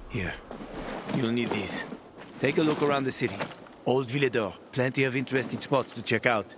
Here. You'll need these. Take a look around the city. Old Villador. Plenty of interesting spots to check out.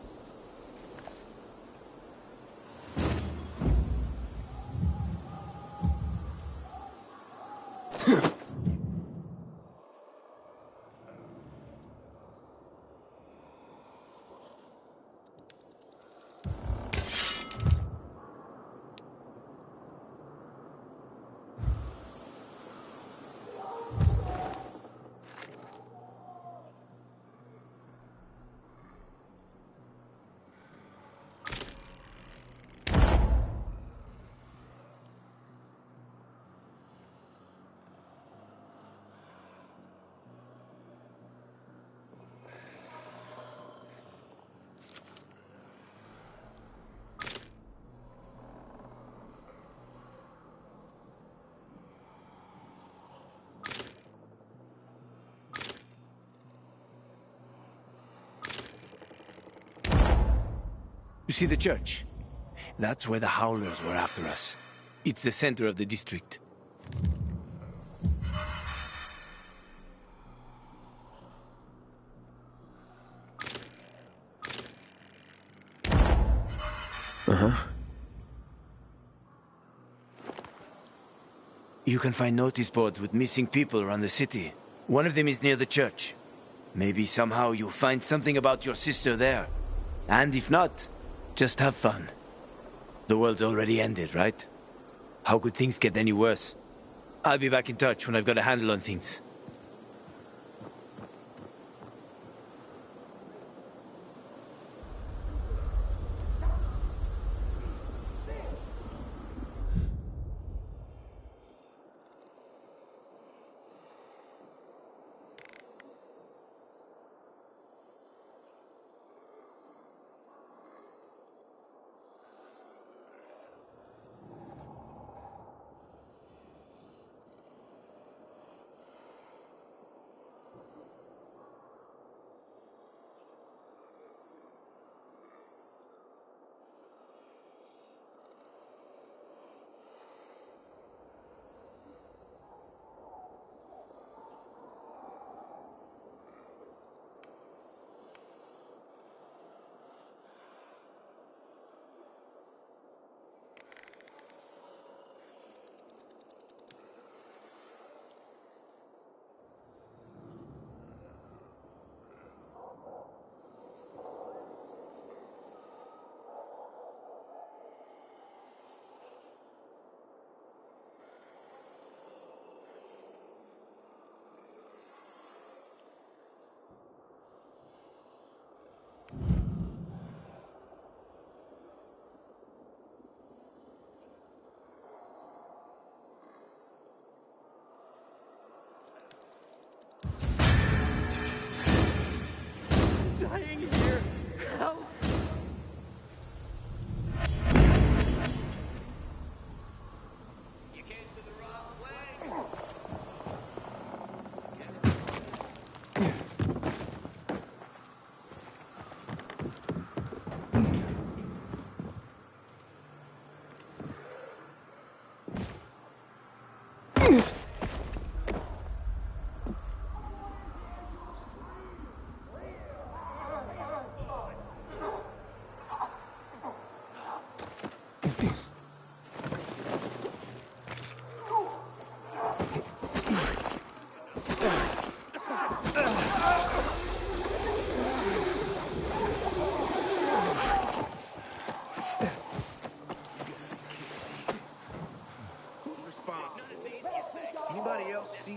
You see the church? That's where the Howlers were after us. It's the center of the district. You can find notice boards with missing people around the city. One of them is near the church. Maybe somehow you'll find something about your sister there. And if not, just have fun. The world's already ended, right? How could things get any worse? I'll be back in touch when I've got a handle on things.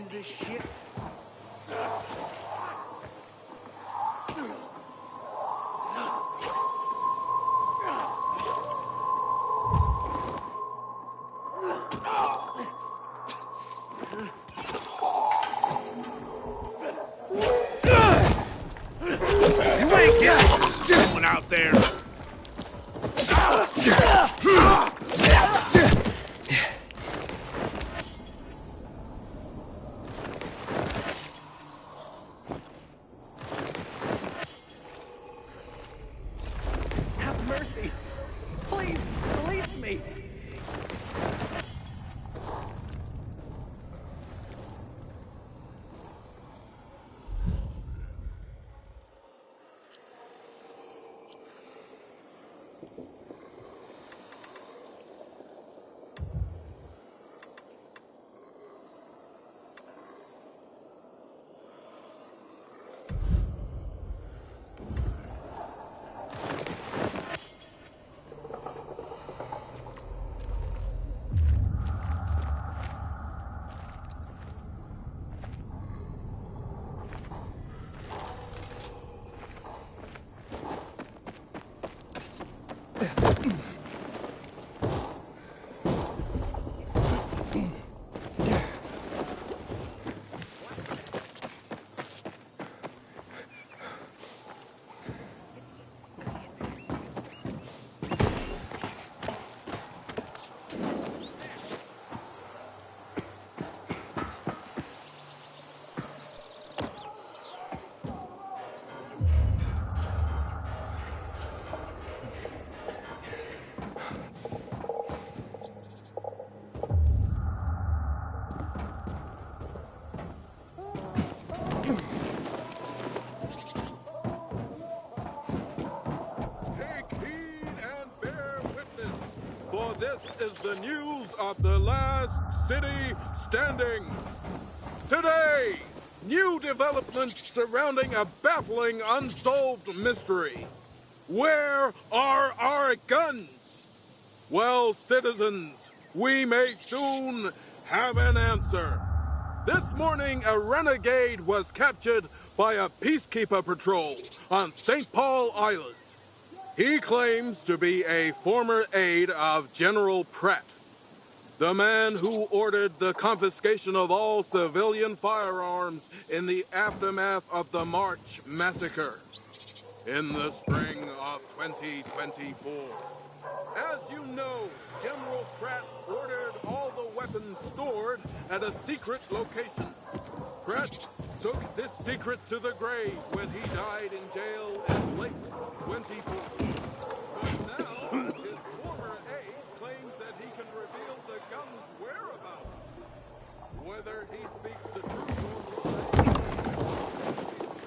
This shit. You ain't getting someone out there. is the news of the last city standing. Today, new developments surrounding a baffling unsolved mystery. Where are our guns? Well, citizens, we may soon have an answer. This morning, a renegade was captured by a peacekeeper patrol on St. Paul Island. He claims to be a former aide of General Pratt, the man who ordered the confiscation of all civilian firearms in the aftermath of the March massacre in the spring of 2024. As you know, General Pratt ordered all the weapons stored at a secret location. Pratt took this secret to the grave when he died in jail in late 2014. But now, his former aide claims that he can reveal the gun's whereabouts. Whether he speaks the truth or lies...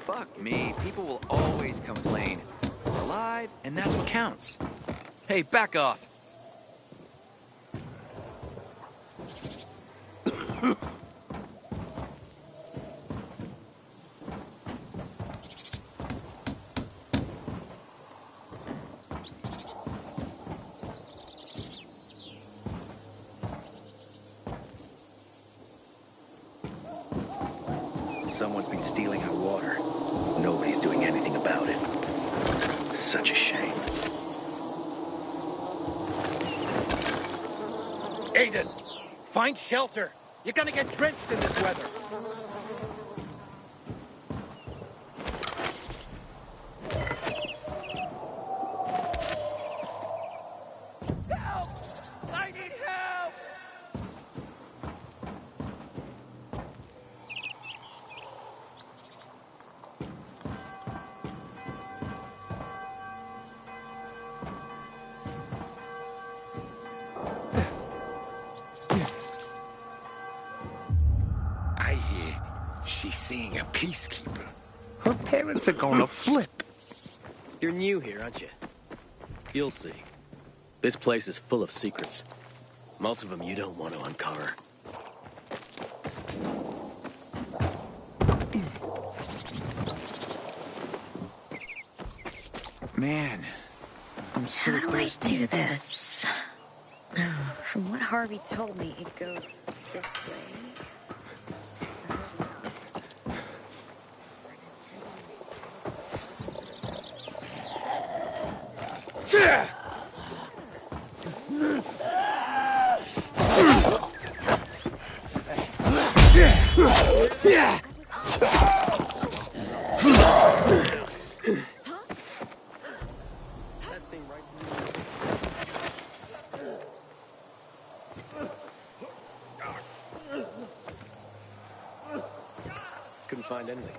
Fuck me, people will always complain. We're alive, and that's what counts. Hey, back off. Someone's been stealing our water. Nobody's doing anything about it. Such a shame. Aiden, find shelter. You're gonna get drenched in this weather. Help! I need help! I hear she's seeing a peacekeeper. Her parents are gonna flip. You're new here, aren't you? You'll see. This place is full of secrets. Most of them you don't want to uncover. Man, I'm so How do I do this? From what Harvey told me, it goes this way. Couldn't find anything.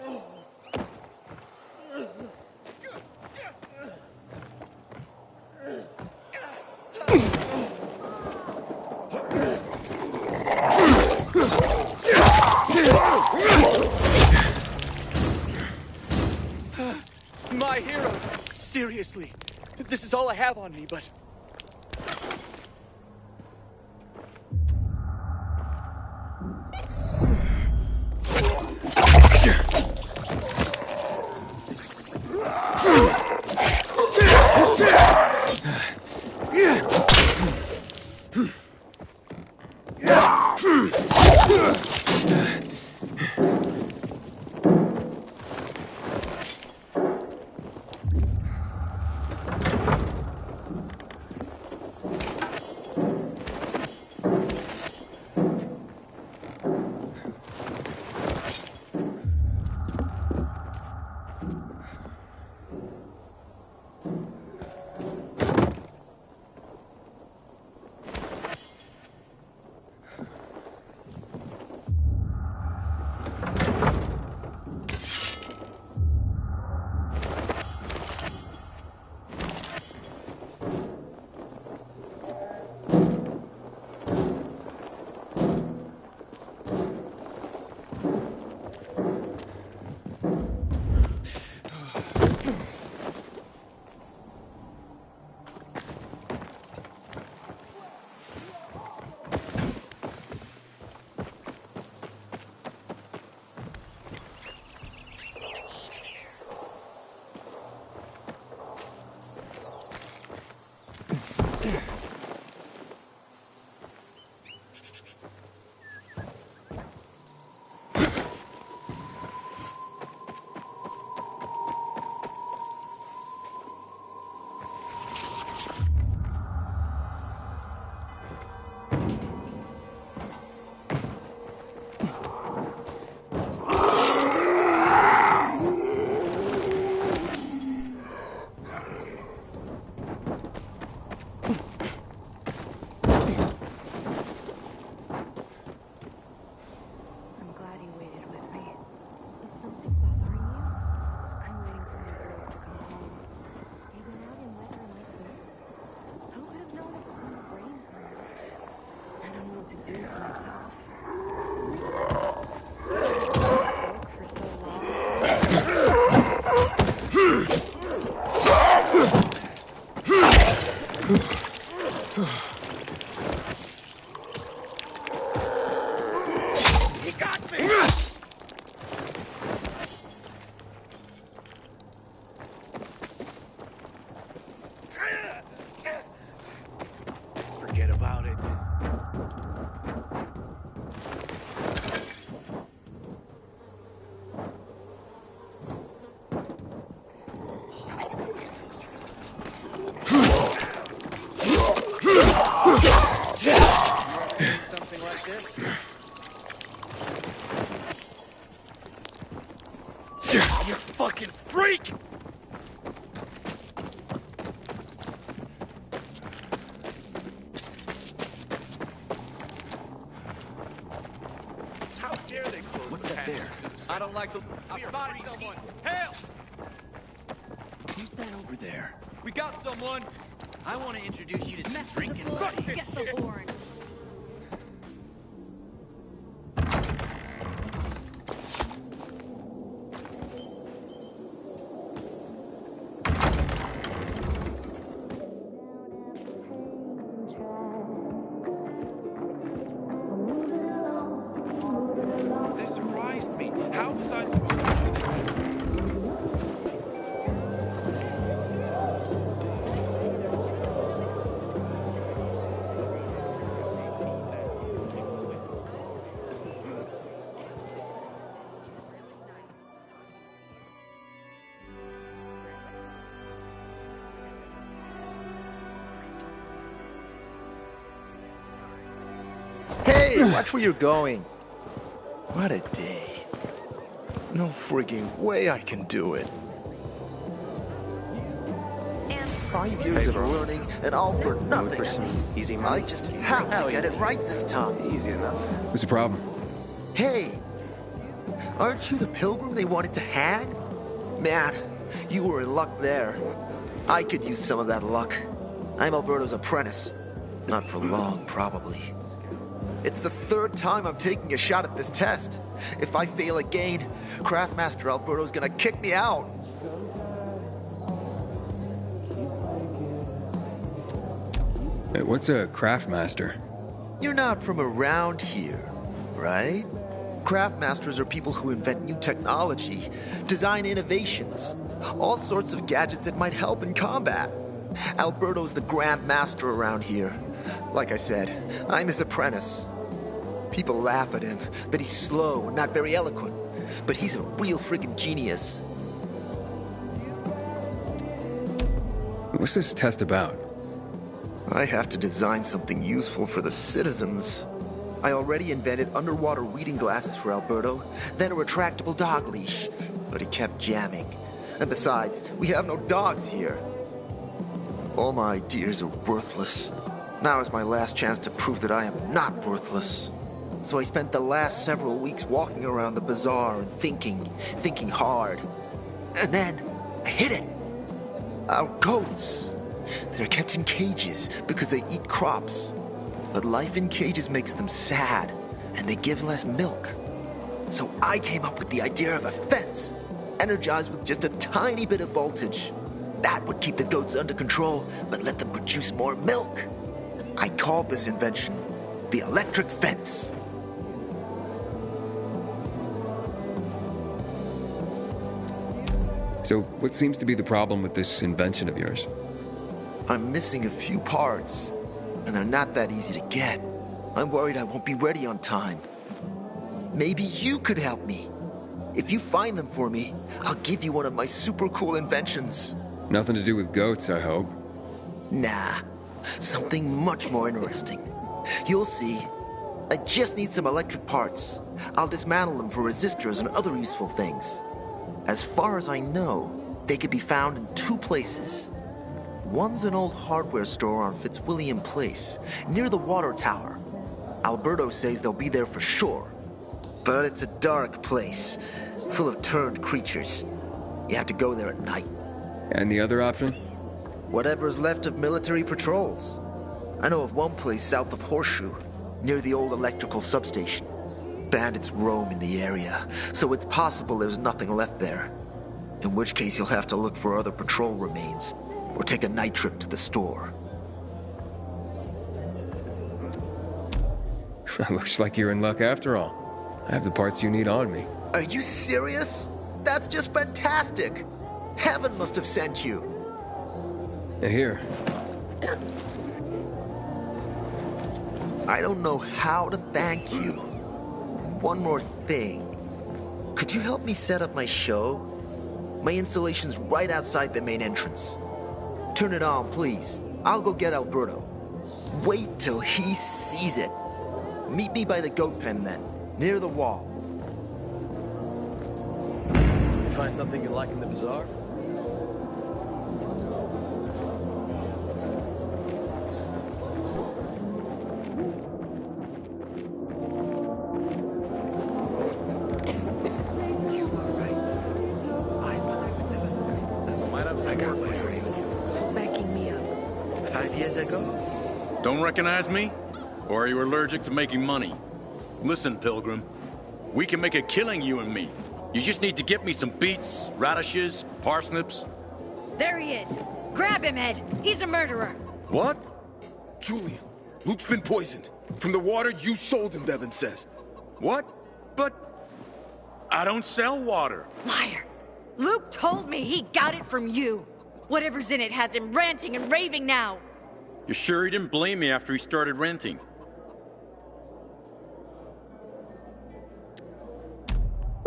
My hero! Seriously, this is all I have on me, but... do it myself. For so long. He got me! Forget about it. Something like this. You fucking freak! How dare they close What's the that passage there? to the I don't like the. I spotted someone. Help! Who's that over there? We got someone. I want to introduce you to some Mess with drinking the boy, buddies. get the horn. They surprised me. How was I supposed to do this? Hey, watch where you're going. What a day. No frigging way I can do it. And 5 years of learning and all for nothing. Easy, I Mike. just have to get it right this time. Easy enough. What's the problem? Hey, aren't you the pilgrim they wanted to hang? Man, you were in luck there. I could use some of that luck. I'm Alberto's apprentice. Not for long, probably. It's the third time I'm taking a shot at this test. If I fail again, Craftmaster Alberto's gonna kick me out. Hey, what's a craft master? You're not from around here, right? Craftmasters are people who invent new technology, design innovations, all sorts of gadgets that might help in combat. Alberto's the Grand Master around here. Like I said, I'm his apprentice. People laugh at him, that he's slow and not very eloquent, but he's a real friggin' genius. What's this test about? I have to design something useful for the citizens. I already invented underwater reading glasses for Alberto, then a retractable dog leash, but he kept jamming. And besides, we have no dogs here. All my ideas are worthless. Now is my last chance to prove that I am not worthless. So I spent the last several weeks walking around the bazaar and thinking hard. And then I hit it. Our goats. They're kept in cages because they eat crops. But life in cages makes them sad, and they give less milk. So I came up with the idea of a fence, energized with just a tiny bit of voltage. That would keep the goats under control, but let them produce more milk. I called this invention the electric fence. So, what seems to be the problem with this invention of yours? I'm missing a few parts, and they're not that easy to get. I'm worried I won't be ready on time. Maybe you could help me. If you find them for me, I'll give you one of my super cool inventions. Nothing to do with goats, I hope. Nah, something much more interesting. You'll see. I just need some electric parts. I'll dismantle them for resistors and other useful things. As far as I know, they could be found in two places. One's an old hardware store on Fitzwilliam Place, near the water tower. Alberto says they'll be there for sure. But it's a dark place, full of turned creatures. You have to go there at night. And the other option? Whatever's left of military patrols. I know of one place south of Horseshoe, near the old electrical substation. Bandits roam in the area, so it's possible there's nothing left there. In which case you'll have to look for other patrol remains, or take a night trip to the store. Looks like you're in luck after all. I have the parts you need on me. Are you serious? That's just fantastic! Heaven must have sent you. Here. I don't know how to thank you. One more thing. Could you help me set up my show? My installation's right outside the main entrance. Turn it on, please. I'll go get Alberto. Wait till he sees it. Meet me by the goat pen then, near the wall. You find something you like in the bazaar? Backing me up. 5 years ago? Don't recognize me? Or are you allergic to making money? Listen, Pilgrim. We can make a killing, you and me. You just need to get me some beets, radishes, parsnips. There he is. Grab him, Ed. He's a murderer. What? Julian, Luke's been poisoned. From the water you sold him, Bevan says. What? But... I don't sell water. Liar. Luke told me he got it from you. Whatever's in it has him ranting and raving now. You sure he didn't blame me after he started renting?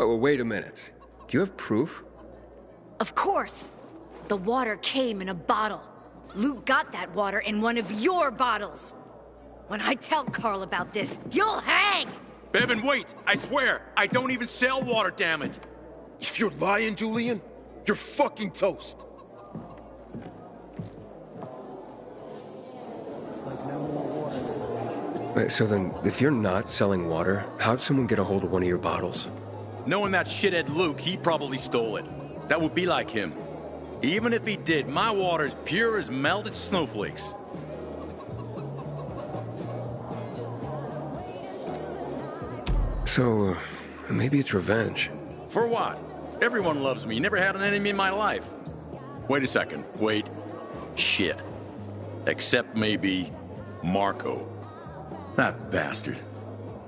Oh, wait a minute. Do you have proof? Of course. The water came in a bottle. Luke got that water in one of your bottles. When I tell Carl about this, you'll hang! Bevan, wait! I swear! I don't even sell water, damn it! If you're lying, Julian, you're fucking toast. Wait, so then, if you're not selling water, how'd someone get a hold of one of your bottles? Knowing that shithead Luke, he probably stole it. That would be like him. Even if he did, my water's pure as melted snowflakes. So, maybe it's revenge. For what? Everyone loves me. Never had an enemy in my life. Wait a second. Wait. Shit. Except maybe Marco. That bastard.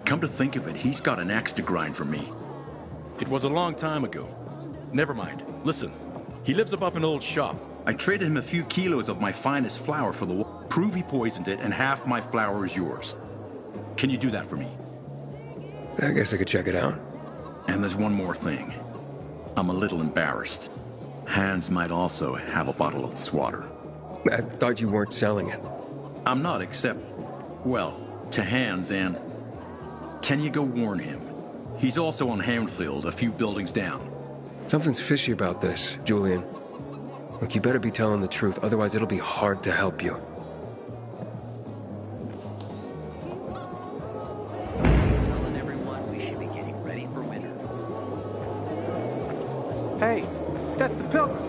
Come to think of it, he's got an axe to grind for me. It was a long time ago. Never mind. Listen. He lives above an old shop. I traded him a few kilos of my finest flour for the water. Prove he poisoned it, and half my flour is yours. Can you do that for me? I guess I could check it out. And there's one more thing. I'm a little embarrassed. Hans might also have a bottle of this water. I thought you weren't selling it. I'm not, except, well, to Hans and... Can you go warn him? He's also on Hamfield, a few buildings down. Something's fishy about this, Julian. Look, you better be telling the truth, otherwise it'll be hard to help you. Telling everyone we should be getting ready for winter. Hey, that's the Pilgrim.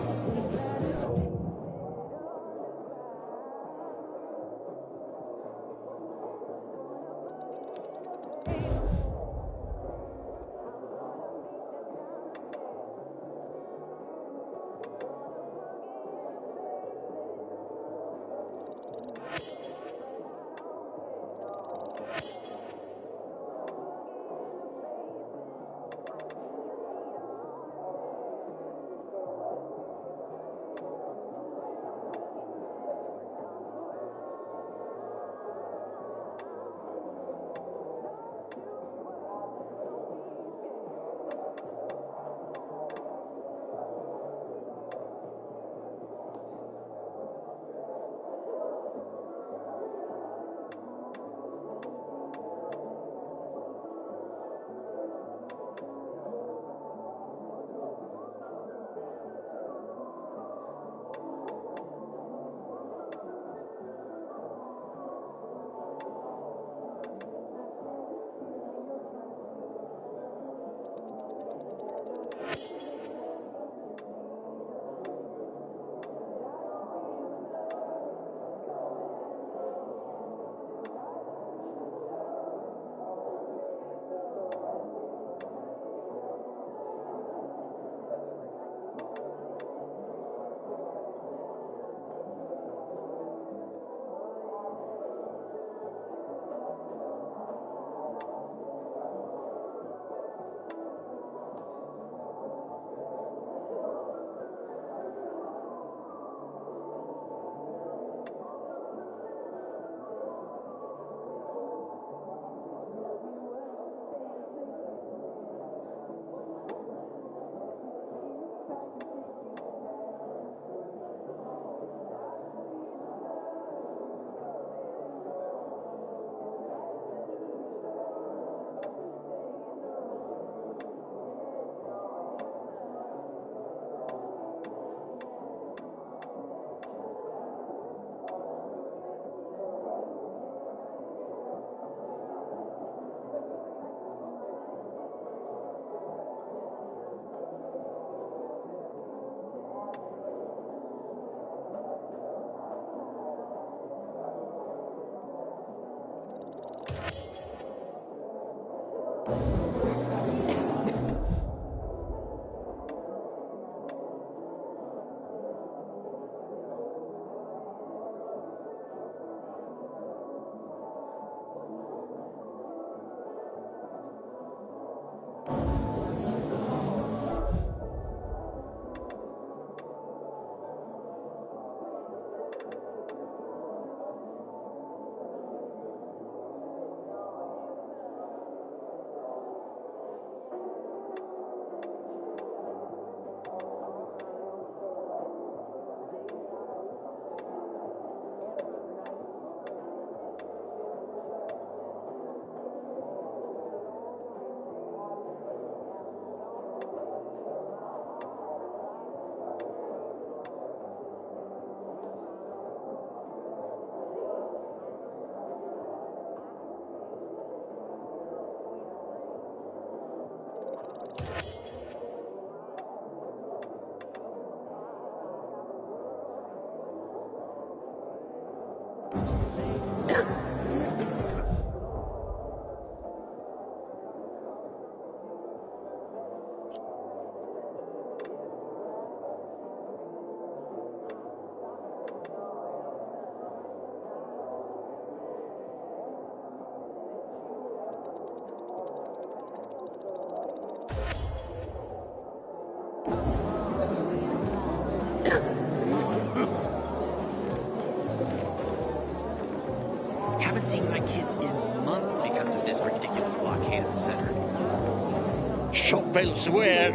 Haven't seen my kids in months because of this ridiculous blockade of the center. Shop elsewhere,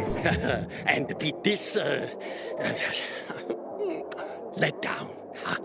and beat this let down. Huh?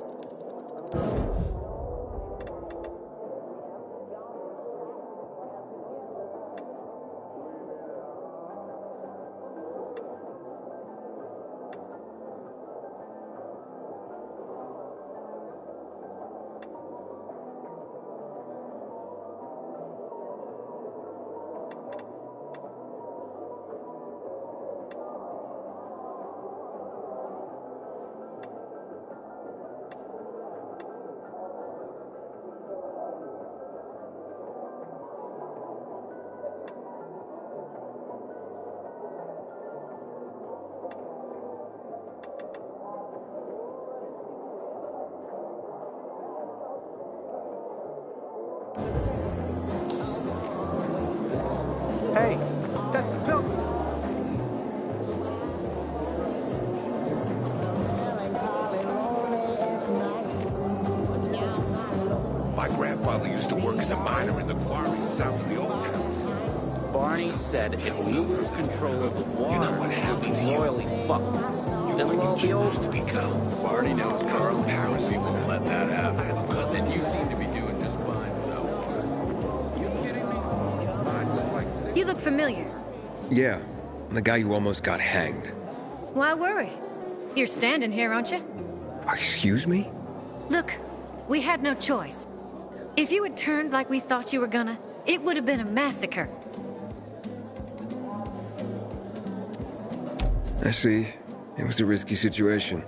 Hey, that's the pilgrim. My grandfather used to work as a miner in the quarries south of the old town. Barney said if we lose control of the water, You know what happened to you? royally fucked. Then What we'll all you be over. choose to become. Barney knows Carl and Susie won't let that I happen. have a cousin. And you seem to be doing just fine without water. You kidding me? Mine was like 6. You look familiar. Yeah, the guy who almost got hanged. Why worry? You're standing here, aren't you? Excuse me? Look, we had no choice. If you had turned like we thought you were gonna, it would have been a massacre. I see. It was a risky situation.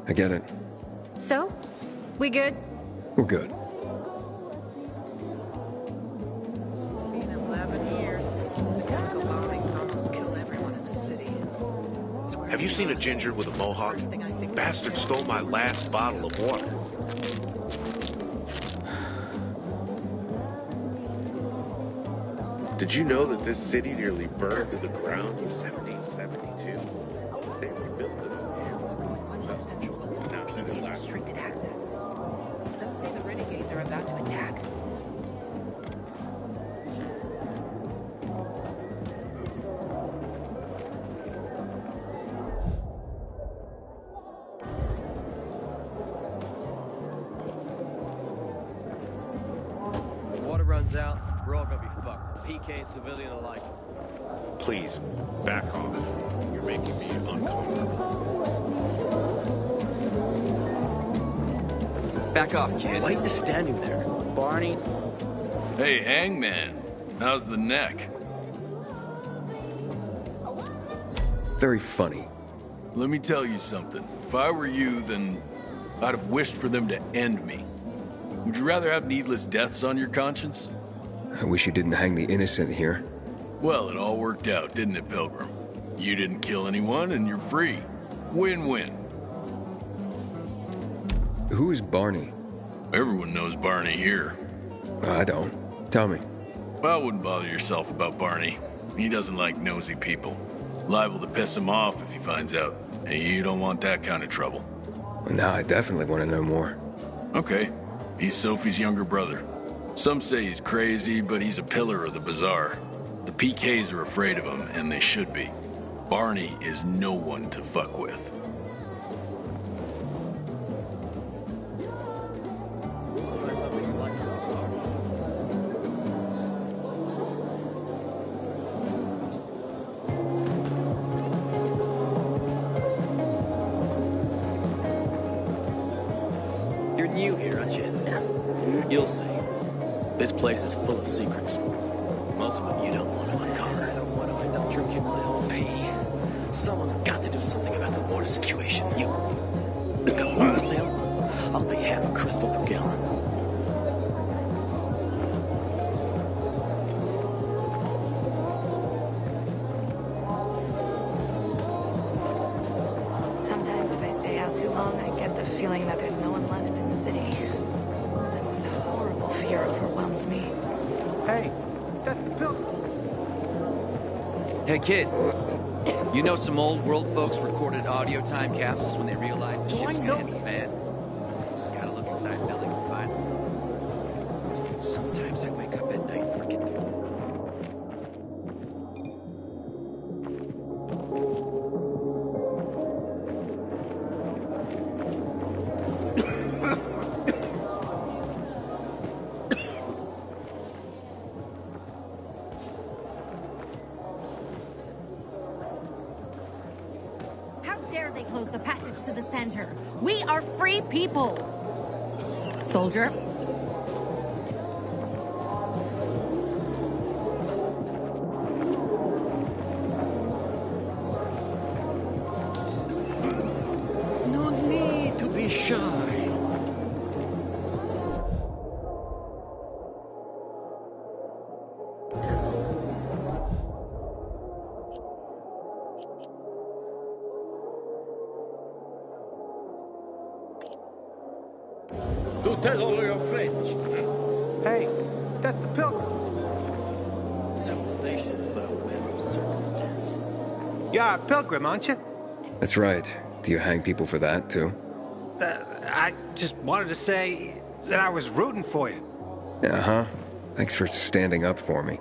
I get it. So, we good? We're good. In 11 years since the chemical bombings almost killed everyone in the city. Have you seen a ginger with a mohawk? Bastard stole my last bottle of water. Did you know that this city nearly burned to the ground in 1772? They rebuilt it PD has restricted access. Some say the renegades are about to attack. Water runs out, we're all gonna be fucked. PK and civilian alike. Please, back off. You're making me uncomfortable. Back off, kid. Why are you just standing there? Barney, Hey, Hangman. How's the neck? Very funny. Let me tell you something. If I were you, then I'd have wished for them to end me. Would you rather have needless deaths on your conscience? I wish you didn't hang the innocent here. Well, it all worked out, didn't it, Pilgrim? You didn't kill anyone, and you're free. Win-win. Who is Barney? Everyone knows Barney here. I don't. Tell me. Well, wouldn't bother yourself about Barney. He doesn't like nosy people. Liable to piss him off if he finds out. And you don't want that kind of trouble. Well, now I definitely want to know more. Okay. He's Sophie's younger brother. Some say he's crazy, but he's a pillar of the bazaar. The PKs are afraid of him, and they should be. Barney is no one to fuck with. You're new here, aren't you? You'll see. This place is full of secrets. Most of them you don't want to uncover. I don't want to end up drinking my own pee. Someone's got to do something about the water situation. You got water sale? I'll pay half a crystal per gallon. Sometimes if I stay out too long, I get the feeling that there's no one left in the city. And this horrible fear overwhelms me. Hey, that's the Pilgrim. Hey, kid. You know some old world folks recorded audio time capsules when they realized the ship's gonna hit the fan? Gotta look inside buildings to find them. Sometimes I wake up at night forgetting. How dare they close the passage to the center? We are free people! Soldier? No need to be shy. To tell all your friends. Hey, that's the Pilgrim. Civilization is but a whim of circumstance. You're a Pilgrim, aren't you? That's right. Do you hang people for that, too? I just wanted to say that I was rooting for you. Uh-huh. Thanks for standing up for me.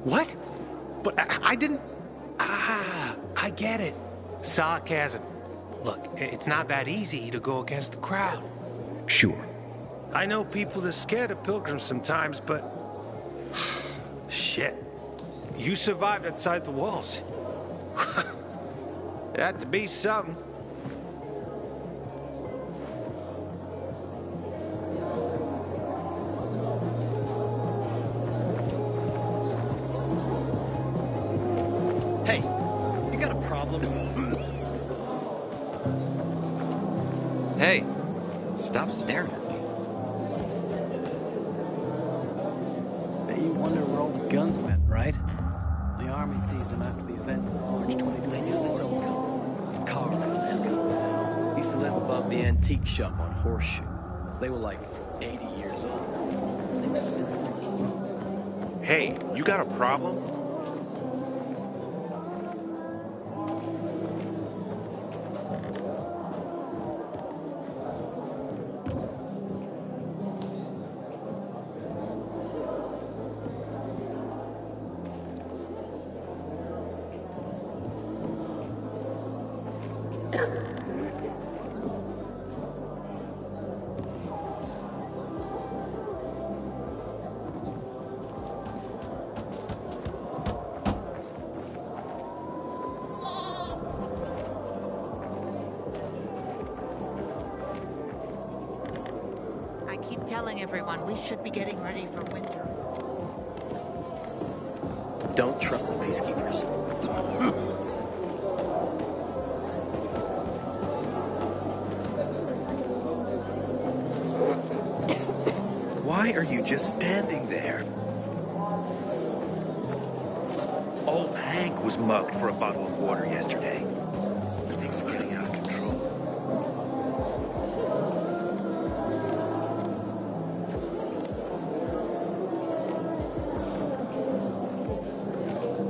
What? But I didn't... Ah, I get it. Sarcasm. Look, it's not that easy to go against the crowd. Sure. I know people are scared of pilgrims sometimes, but... Shit. You survived outside the walls. It had to be something. Hey, you got a problem? Hey, stop staring at me. Bet you wonder where all the guns went, right? The army seized them after the events of March 2020. I knew this old gun. Carl used to live above the antique shop on Horseshoe. They were like 80 years old. They were still alive. Hey, you got a problem? I keep telling everyone we should be getting ready for winter. Don't trust the peacekeepers. Why are you just standing there? was mugged for a bottle of water yesterday. Things are getting out of control.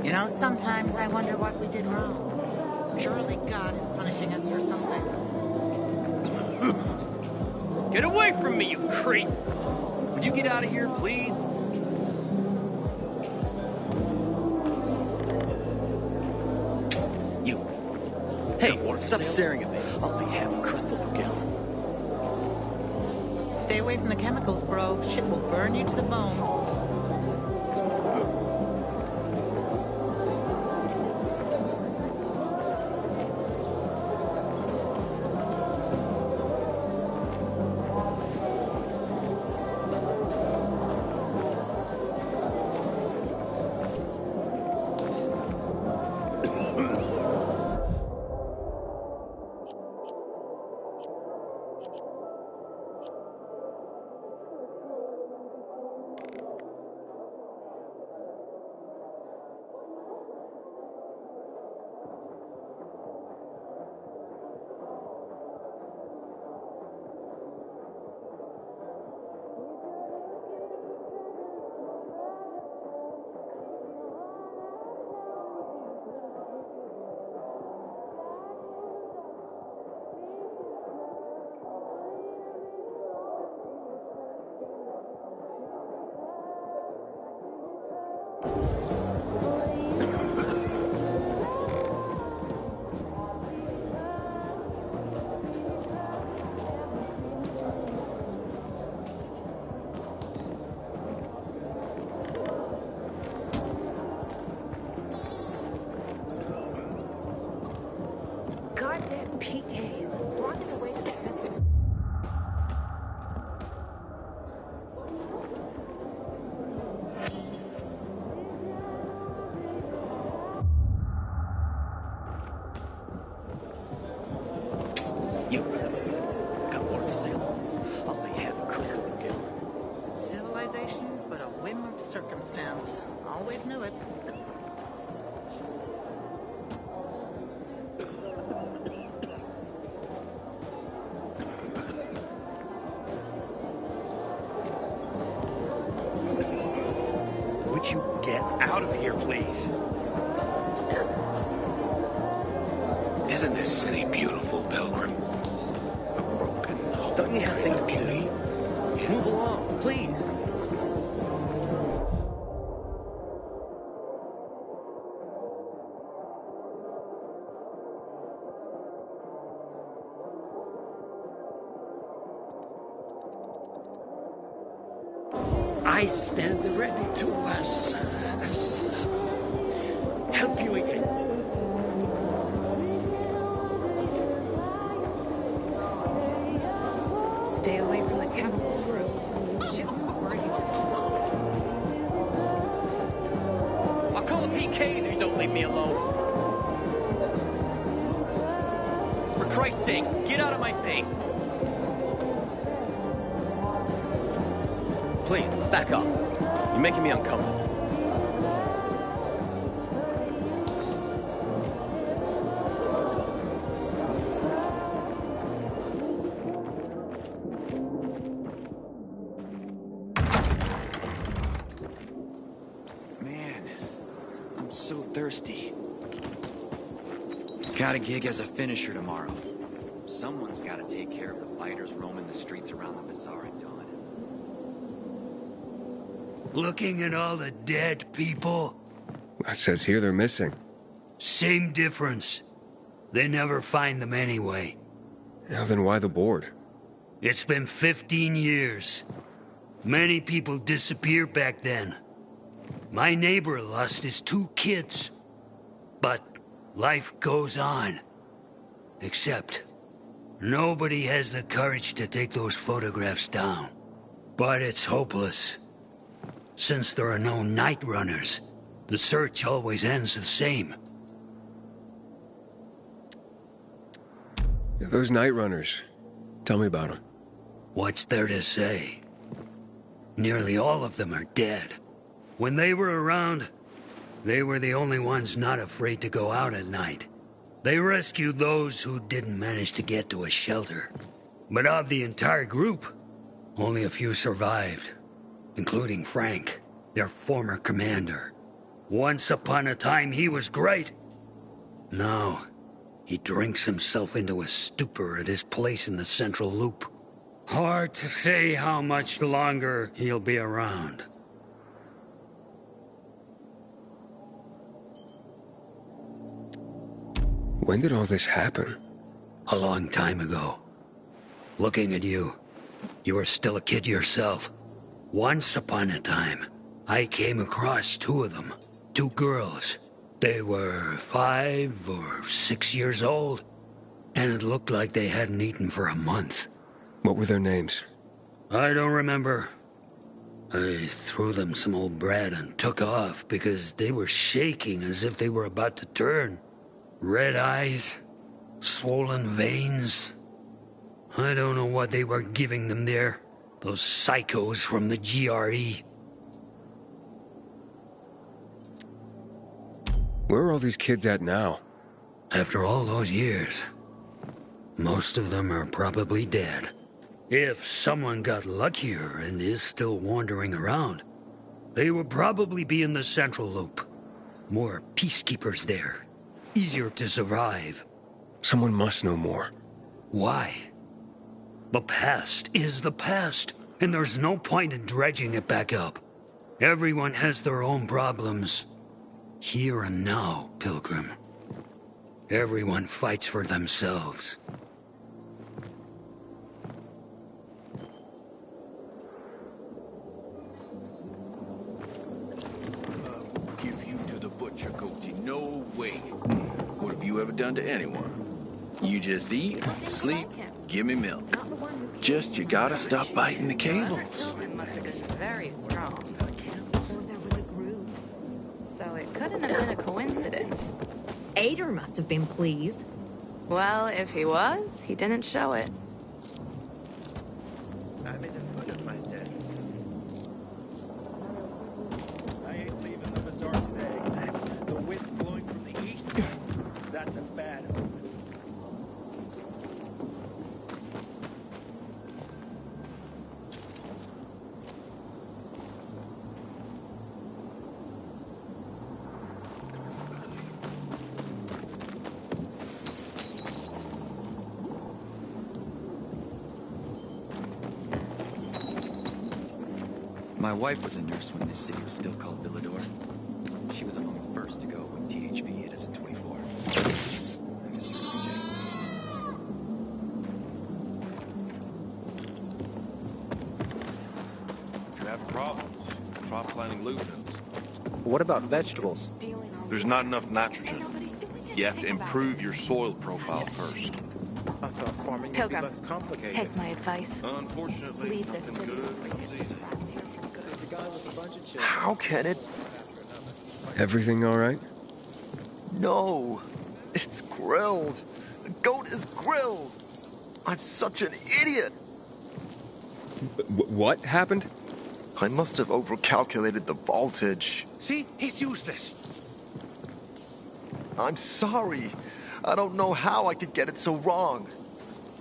You know, sometimes I wonder what we did wrong. Surely God is punishing us for something. Get away from me, you creep! Would you get out of here, please? Psst, you. Hey, stop staring at me. I'll be having crystal again. Stay away from the chemicals, bro. Shit will burn you to the bone. Goddamn PKs blocking the way to the center. Psst, you. Got water for sale? I'll be having crystal again. Civilization's but a whim of circumstance. Always knew it. Would you get out of here, please? Isn't this city beautiful, Pilgrim? A broken home. Don't you have things to do? Move along, please. I stand ready to help you again. Stay away from the chemicals, bro. Shit will burn you. I'll call the PKs if you don't leave me alone. For Christ's sake, get out of my face. Please, back off. You're making me uncomfortable. Man, I'm so thirsty. Got a gig as a finisher tomorrow. Someone's got to take care of the fighters roaming the streets around the bazaar at dawn. Looking at all the dead people? It says here they're missing. Same difference. They never find them anyway. Now then why the board? It's been 15 years. Many people disappeared back then. My neighbor lost his 2 kids. But life goes on. Except, nobody has the courage to take those photographs down. But it's hopeless. Since there are no night runners, the search always ends the same. Yeah, those night runners. Tell me about them. What's there to say? Nearly all of them are dead. When they were around, They were the only ones not afraid to go out at night. They rescued those who didn't manage to get to a shelter. But of the entire group, only a few survived, including Frank, their former commander. Once upon a time, he was great. Now, he drinks himself into a stupor at his place in the Central Loop. Hard to say how much longer he'll be around. When did all this happen? A long time ago. Looking at you, you were still a kid yourself. Once upon a time, I came across two of them. Two girls. They were 5 or 6 years old, and it looked like they hadn't eaten for a month. What were their names? I don't remember. I threw them some old bread and took off because they were shaking as if they were about to turn. Red eyes, swollen veins. I don't know what they were giving them there. Those psychos from the GRE. Where are all these kids at now? After all those years, most of them are probably dead. If someone got luckier and is still wandering around, they would probably be in the Central Loop. More peacekeepers there. Easier to survive. Someone must know more. Why? The past is the past, and there's no point in dredging it back up. Everyone has their own problems. Here and now, Pilgrim. Everyone fights for themselves. Give you to the butcher, Coty. No way. What have you ever done to anyone? You just eat, sleep, give me milk. Just you gotta stop biting the cables. Very strong. There was a groove. So it couldn't have been a coincidence. Ader must have been pleased. Well, if he was, he didn't show it. I'm in a foot of my day. I ain't leaving the bazaar today. The wind's blowing from the east. That's a bad omen. My wife was a nurse when this city was still called Villador. She was among the first to go when THP hit us in 24. I miss her, If you have problems, try planting loop nodes. What about vegetables? There's not enough nitrogen. You have to improve your soil profile first. I thought farming would be Pilgrim, less complicated. take my advice. Unfortunately, Leave this nothing city. good comes easy. How can it? Everything all right? No. It's grilled. The goat is grilled. I'm such an idiot. What happened? I must have overcalculated the voltage. See? He's useless. I'm sorry. I don't know how I could get it so wrong.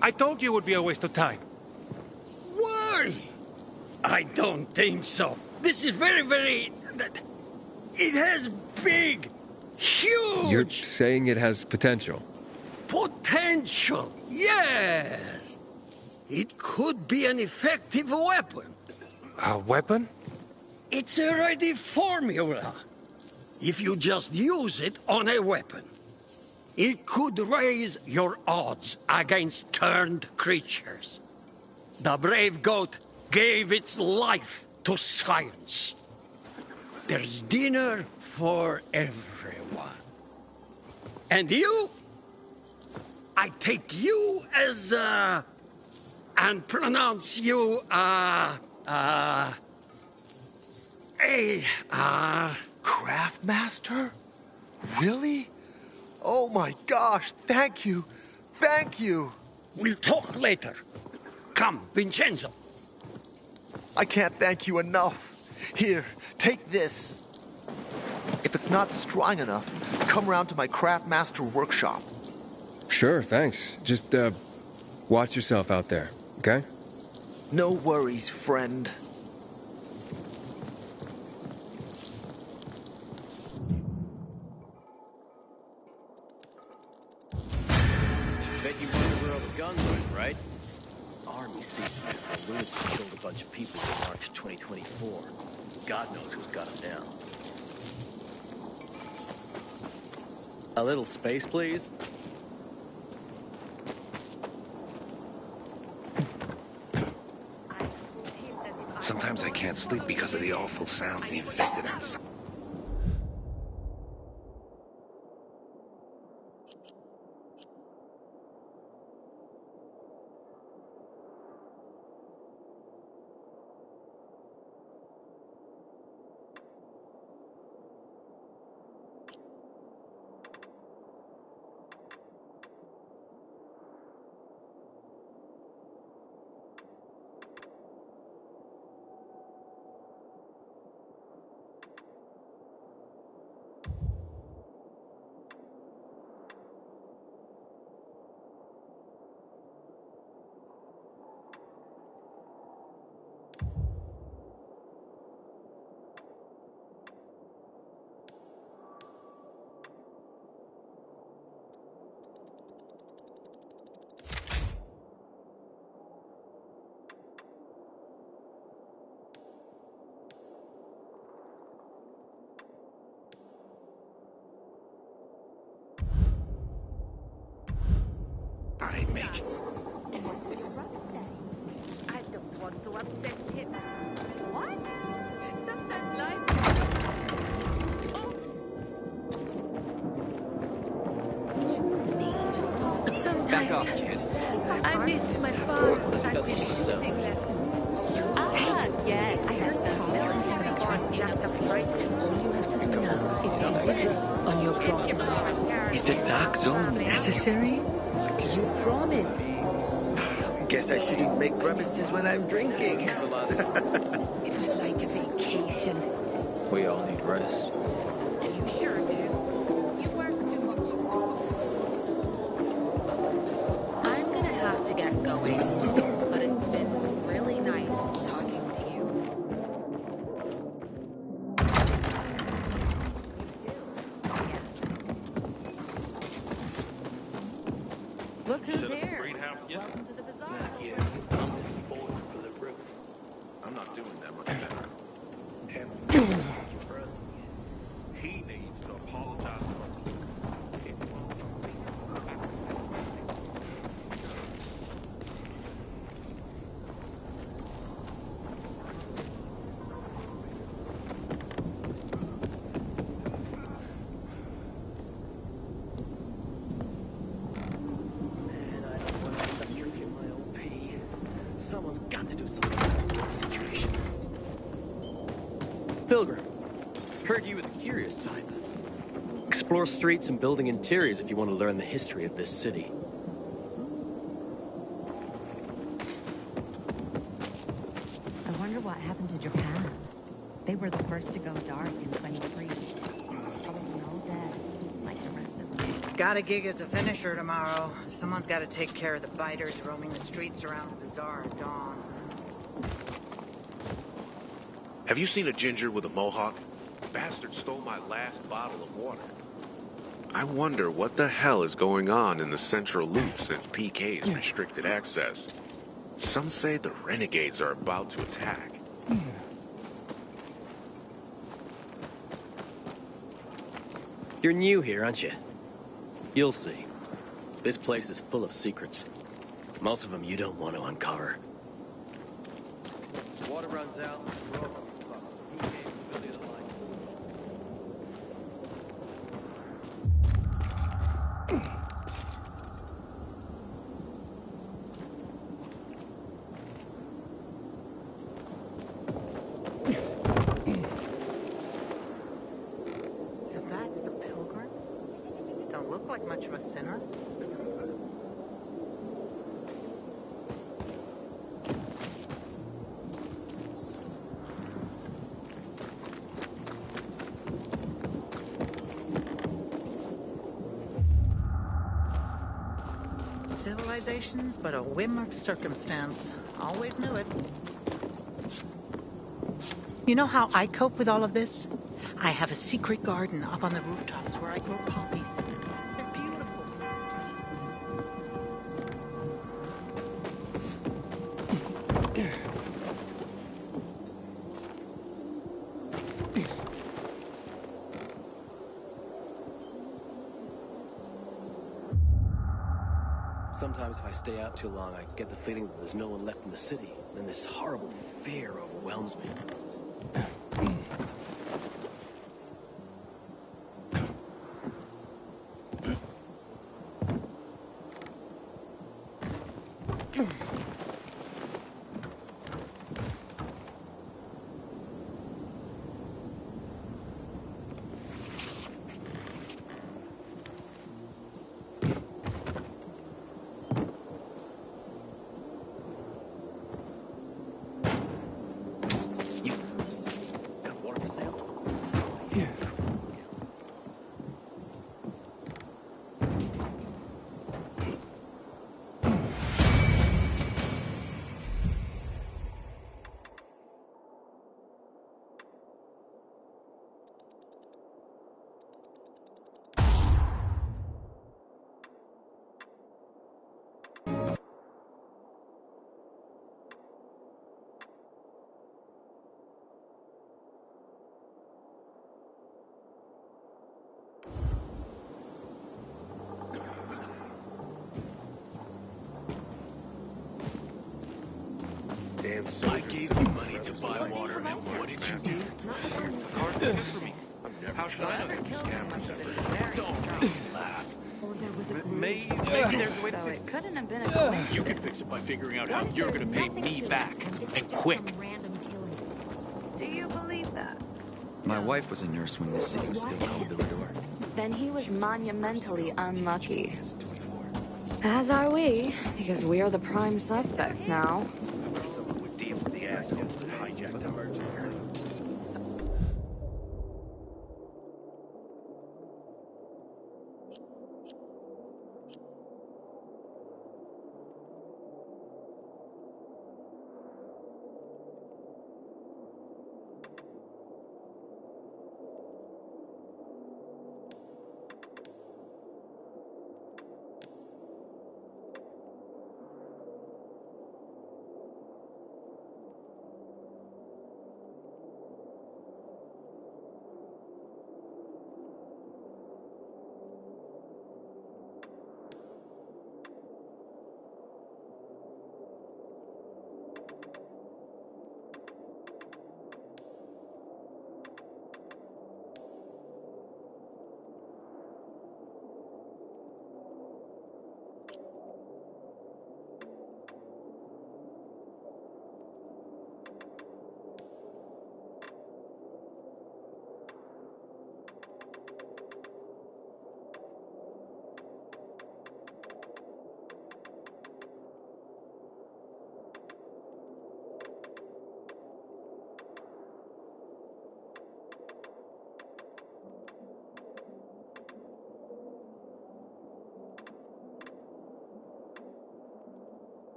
I told you it would be a waste of time. Why? I don't think so. This is very... It has big, huge... You're saying it has potential? Potential, yes. It could be an effective weapon. A weapon? It's a ready formula. If you just use it on a weapon, it could raise your odds against turned creatures. The brave goat gave its life to science. There's dinner for everyone. And you? I take you as, and pronounce you, Craftmaster? Really? Oh my gosh, thank you. Thank you. We'll talk later. Come, Vincenzo. I can't thank you enough. Here, take this. If it's not strong enough, come round to my Craftmaster workshop. Sure, thanks. Just, watch yourself out there, okay? No worries, friend. Bet you wonder where all the guns went, right? Army seized them after the lunatics killed a bunch of people in March 2024. God knows who's got them now. A little space, please. Sometimes I can't sleep because of the awful sounds the infected outside. I make it. I don't want to upset him. What? Sometimes life... Sometimes Back off, kid. I miss my father's shooting lessons. Yes. I heard the military got jacked up prices. All you have to do now is deliver on your promise. Is the dark zone necessary? You promised. Guess I shouldn't make promises when I'm drinking. It was like a vacation. We all need rest. You sure do. You work too much. I'm gonna have to get going, but it's been really nice talking to you. Look who's here. Welcome to the bazaar. Yeah, I'm looking forward for the roof. I'm not doing that much better. He needs to apologize. Man, I don't want to end up drinking my own pee. Someone's got to do something about the situation. Pilgrim, heard you were the curious type. Explore streets and building interiors if you want to learn the history of this city. I wonder what happened to Japan. They were the first to go dark in 23. Probably all dead, like the rest of them. Got a gig as a finisher tomorrow. Someone's got to take care of the biters roaming the streets around the bazaar at dawn. Have you seen a ginger with a mohawk? Bastard stole my last bottle of water. I wonder what the hell is going on in the central loop since PK's restricted access. Some say the renegades are about to attack. You're new here, aren't you? You'll see. This place is full of secrets. Most of them you don't want to uncover. Water runs out. So that's the pilgrim? Don't look like much of a sinner. Civilization's but a whim of circumstance. Always knew it. You know how I cope with all of this? I have a secret garden up on the rooftops where I grow poppies. They're beautiful. Sometimes if I stay out too long, I get the feeling that there's no one left in the city. Then this horrible fear overwhelms me. I gave you money to buy water, and what did you do? How should I know you scammers ever? Don't laugh. Maybe there's a way to so fix it this. couldn't have been a coincidence. You can fix it by figuring out how you're gonna pay me back. And quick. Do you believe that? My wife was a nurse when this city was still called Villador. Then he was monumentally unlucky. As are we, because we are the prime suspects now. Someone would deal with the asshole that hijacked the merchant.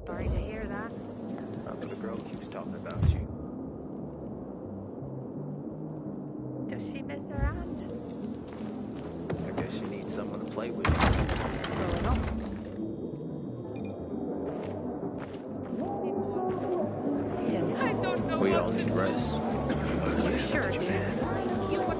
Sorry to hear that. The girl keeps talking about you. Does she miss her aunt? I guess she needs someone to play with. Growing up. I don't know. We all need rest. You sure do. You were...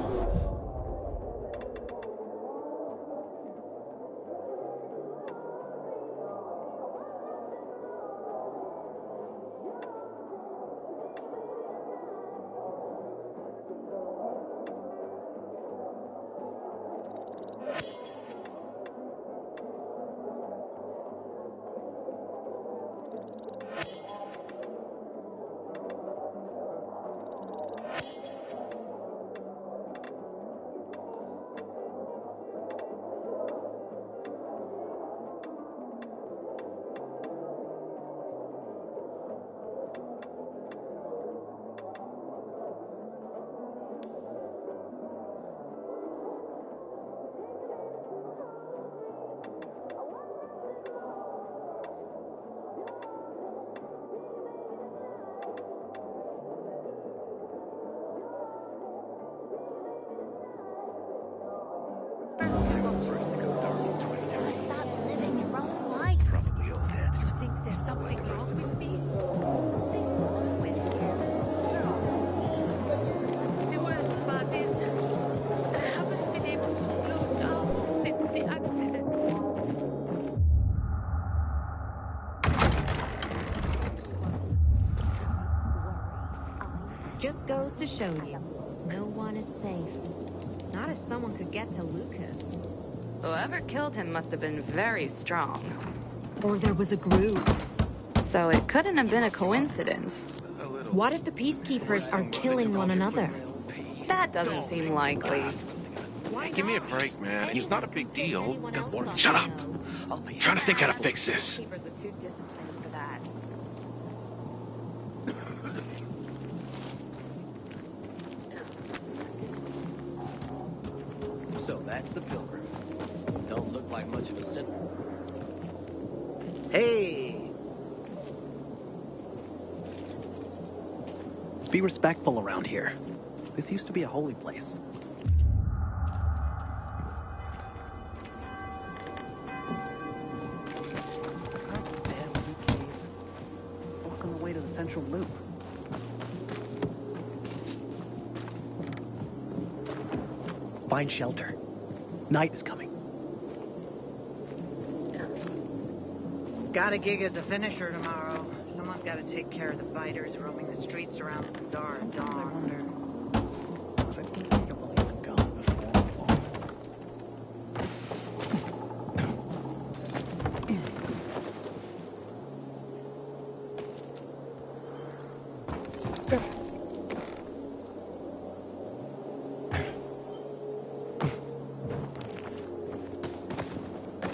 to show you. No one is safe. Not if someone could get to Lucas. Whoever killed him must have been very strong. Or there was a group. So it couldn't have been a coincidence. What if the peacekeepers are killing one another? That doesn't seem likely. Hey, give me a break, man. It's not a big deal. Shut up. I'm trying to think how to fix this. Peacekeepers are too disciplined for that. So that's the pilgrim. Don't look like much of a sinner. Hey! Be respectful around here. This used to be a holy place. God damn you, kitties. Walk on the way to the central loop. Find shelter. Night is coming. Got a gig as a finisher tomorrow. Someone's got to take care of the fighters roaming the streets around the bazaar at dawn. I wonder. Was I easy to believe in God before all this?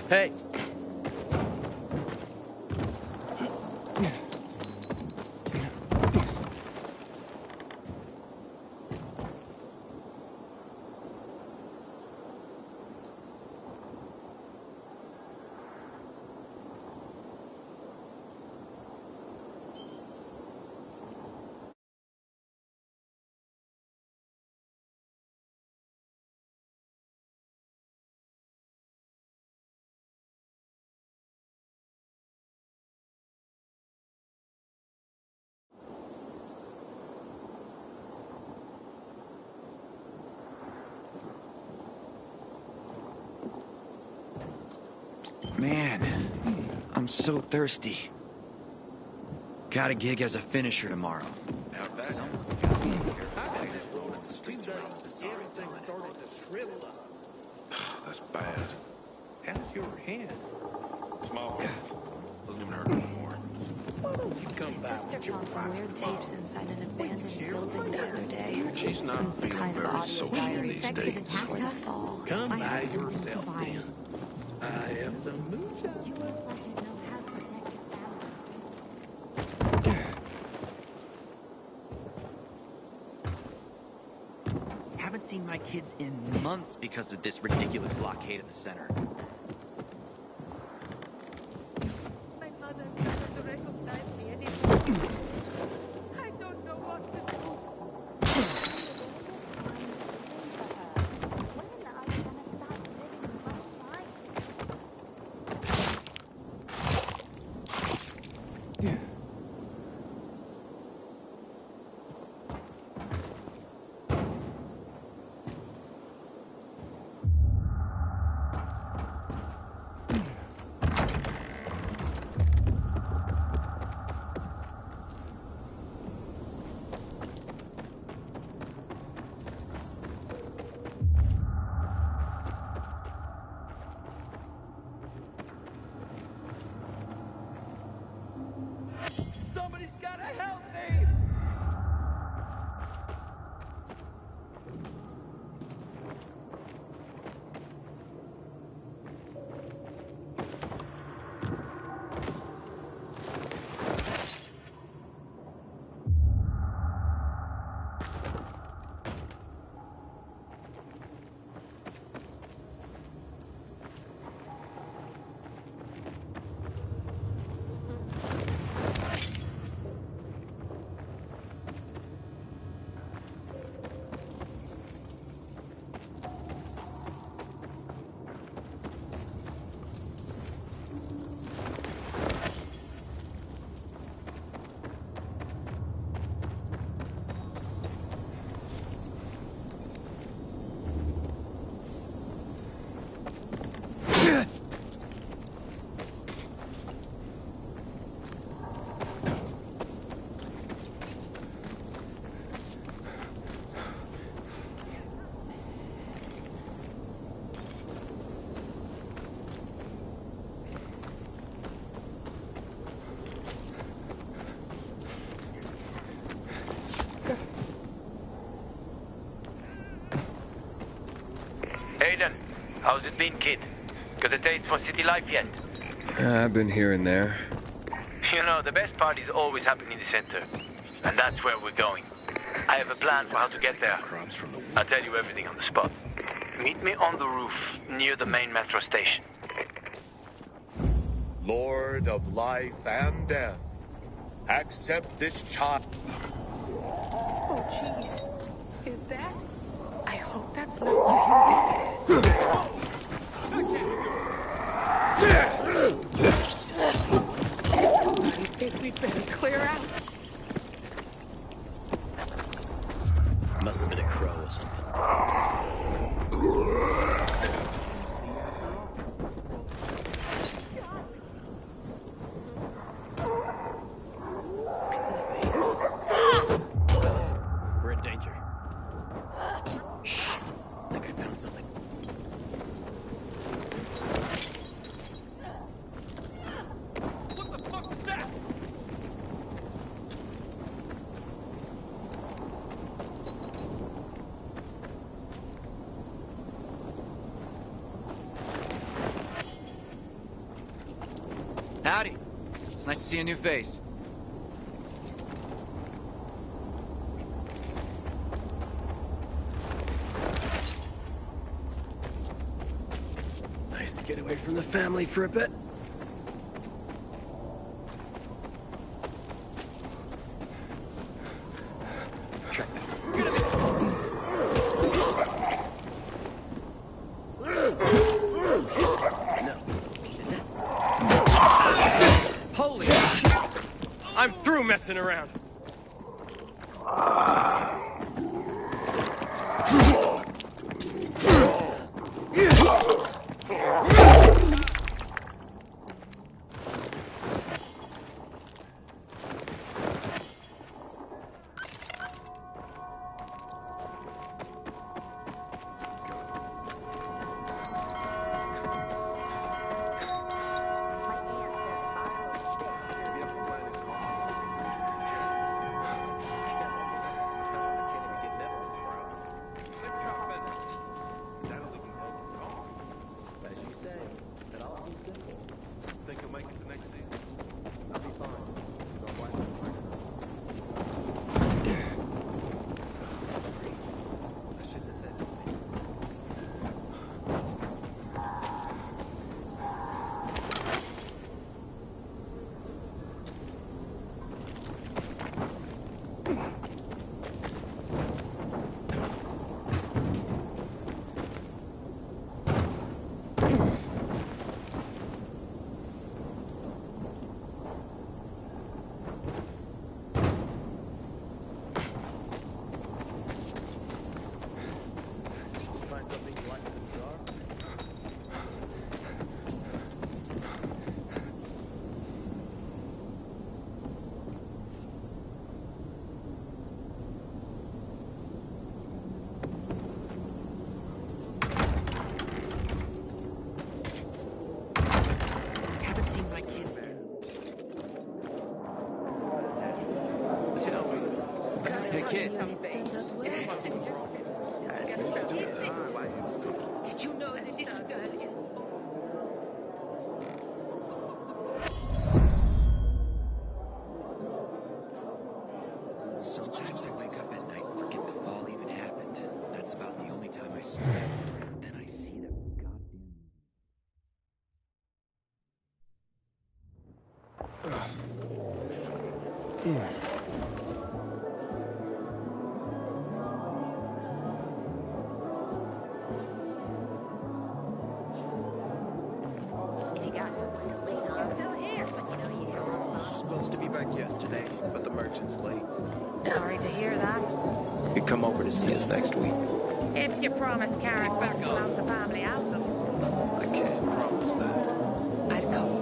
Hey! Man, I'm so thirsty. Got a gig as a finisher tomorrow. That's bad. How's your hand? Small. Doesn't even hurt anymore. Why don't you come My back sister with your found some weird tapes inside an abandoned building the other day. She's not Some feeling kind of very audio social diary these days. before the fall. Come by yourself then. I have some moonshine. Haven't seen my kids in months because of this ridiculous blockade of the center. My mother doesn't recognize me anymore. I don't know what to do. How's it been, kid? Got the dates for city life yet? I've been here and there. You know, the best parties always happen in the center. And that's where we're going. I have a plan for how to get there. I'll tell you everything on the spot. Meet me on the roof, near the main metro station. Lord of life and death, accept this child. Oh, jeez. Is that? I hope that's not what you think it is. I think we'd better clear out. Must have been a crow or something. We're in danger. Shh. I think I found something. What the fuck was that? Howdy. It's nice to see a new face. Nice to get away from the family for a bit. Check that. No. Is it? Holy shit! I'm through messing around. Kid. Did you know the little girl is... Sometimes I wake up at night and forget the fall even happened. That's about the only time I smile. Then I see the goddamn... Supposed to be back yesterday, but the merchant's late. Sorry to hear that. He'd come over to see us next week. If you promise Karen back on the family album. I can't promise that. I'd come